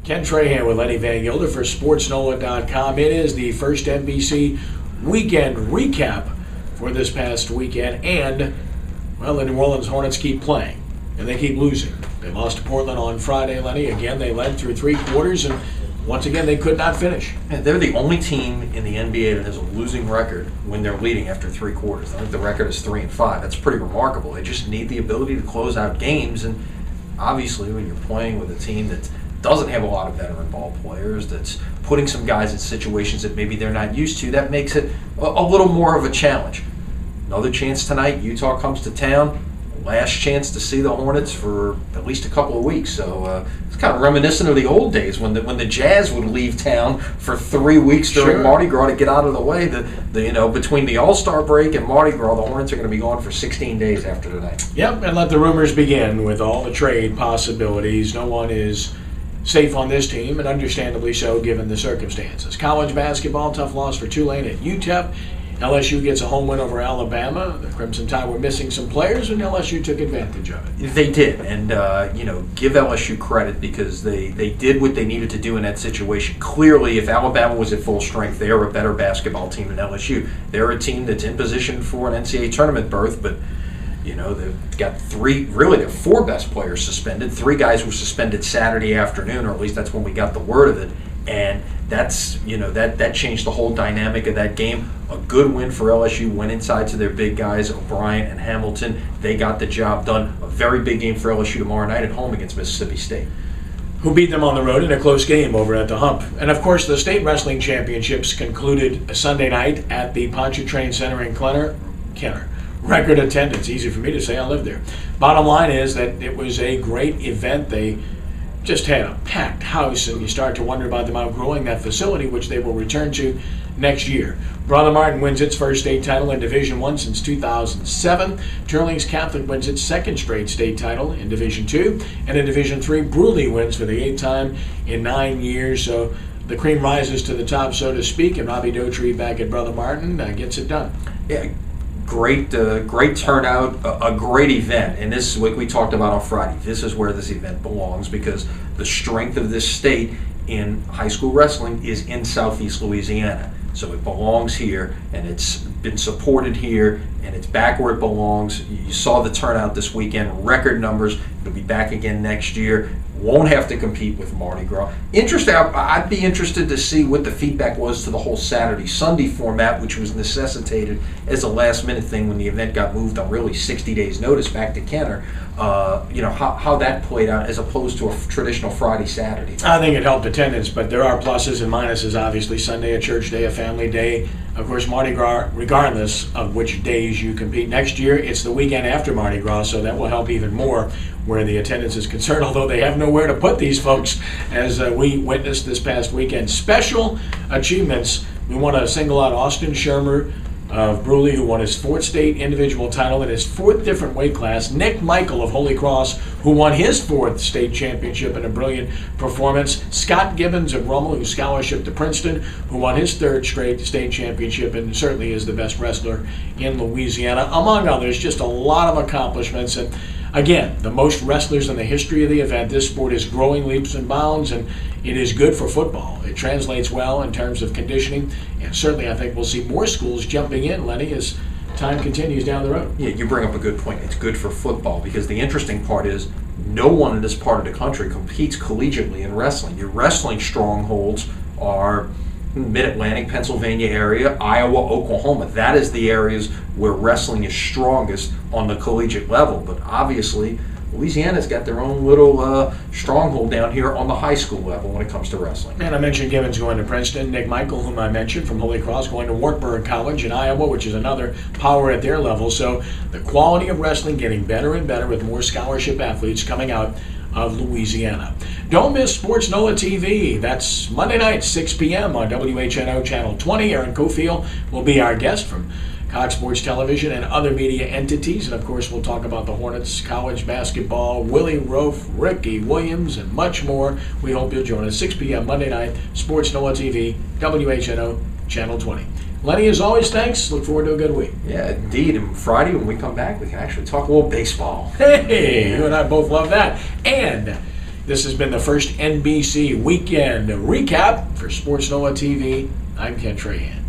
Ken Trahan with Lenny Vangilder for SportsNola.com. It is the first NBC weekend recap for this past weekend, and, well, the New Orleans Hornets keep playing, and they keep losing. They lost to Portland on Friday, Lenny. Again, they led through three quarters, and once again, they could not finish. And they're the only team in the NBA that has a losing record when they're leading after three quarters. I think the record is 3-5. That's pretty remarkable. They just need the ability to close out games, and obviously when you're playing with a team that doesn't have a lot of veteran ball players, that's putting some guys in situations that maybe they're not used to, that makes it a little more of a challenge. Another chance tonight, Utah comes to town. Last chance to see the Hornets for at least a couple of weeks. So it's kind of reminiscent of the old days when the Jazz would leave town for 3 weeks during Mardi Gras to get out of the way. Between the All-Star break and Mardi Gras, the Hornets are going to be gone for 16 days after tonight. Yep, and let the rumors begin with all the trade possibilities. No one is safe on this team, and understandably so given the circumstances. College basketball, tough loss for Tulane at UTEP. LSU gets a home win over Alabama. The Crimson Tide were missing some players, and LSU took advantage of it. They did, and give LSU credit because they did what they needed to do in that situation. Clearly, if Alabama was at full strength, they are a better basketball team than LSU. They're a team that's in position for an NCAA tournament berth, but they've got their four best players suspended. 3 guys were suspended Saturday afternoon, or at least that's when we got the word of it. And that's that changed the whole dynamic of that game. A good win for LSU, went inside to their big guys, O'Brien and Hamilton. They got the job done. A very big game for LSU tomorrow night at home against Mississippi State, who beat them on the road in a close game over at the Hump. And of course, the State Wrestling Championships concluded Sunday night at the Pontchartrain Center in Kenner. Record attendance, easy for me to say, I live there. Bottom line is that it was a great event. They just had a packed house, and you start to wonder about them outgrowing that facility, which they will return to next year. Brother Martin wins its first state title in Division I since 2007. Turlings Catholic wins its second straight state title in Division II. And in Division III, Bruley wins for the 8th time in 9 years. So the cream rises to the top, so to speak, and Robbie Dotree back at Brother Martin gets it done. Yeah. Great turnout, a great event, and this is what we talked about on Friday. This is where this event belongs because the strength of this state in high school wrestling is in Southeast Louisiana. So it belongs here, and it's been supported here, and it's back where it belongs. You saw the turnout this weekend, record numbers. It'll be back again next year. Won't have to compete with Mardi Gras. Interesting. I'd be interested to see what the feedback was to the whole Saturday-Sunday format, which was necessitated as a last-minute thing when the event got moved on really 60 days' notice back to Kenner. How that played out as opposed to a traditional Friday-Saturday. I think it helped attendance, but there are pluses and minuses. Obviously, Sunday a church day, a family day. Of course, Mardi Gras, regardless of which days you compete. Next year, it's the weekend after Mardi Gras, so that will help even more where the attendance is concerned, although they have nowhere to put these folks, as we witnessed this past weekend. Special achievements. We want to single out Austin Shermer of Bruley, who won his 4th state individual title in his 4th different weight class. Nick Michael of Holy Cross, who won his 4th state championship in a brilliant performance. Scott Gibbons of Rummel, who's scholarship to Princeton, who won his 3rd straight state championship and certainly is the best wrestler in Louisiana, among others. Just a lot of accomplishments. And again, the most wrestlers in the history of the event. This sport is growing leaps and bounds, and it is good for football. It translates well in terms of conditioning, and certainly I think we'll see more schools jumping in, Lenny, as time continues down the road. Yeah, you bring up a good point. It's good for football because the interesting part is no one in this part of the country competes collegiately in wrestling. Your wrestling strongholds are Mid-Atlantic, Pennsylvania area, Iowa, Oklahoma. That is the areas where wrestling is strongest on the collegiate level. But obviously, Louisiana's got their own little stronghold down here on the high school level when it comes to wrestling. And I mentioned Gibbons going to Princeton. Nick Michael, whom I mentioned from Holy Cross, going to Wartburg College in Iowa, which is another power at their level. So the quality of wrestling getting better and better with more scholarship athletes coming out of Louisiana. Don't miss Sports NOLA TV. That's Monday night, 6 p.m. on WHNO Channel 20. Aaron Cofield will be our guest from Cox Sports Television and other media entities. And, of course, we'll talk about the Hornets, college basketball, Willie Rofe, Ricky Williams, and much more. We hope you'll join us 6 p.m. Monday night, Sports NOLA TV, WHNO Channel 20. Lenny, as always, thanks. Look forward to a good week. Yeah, indeed. And Friday, when we come back, we can actually talk a little baseball. Hey, you and I both love that. And This has been the first NBC Weekend Recap for Sports Noah TV. I'm Ken Trahan.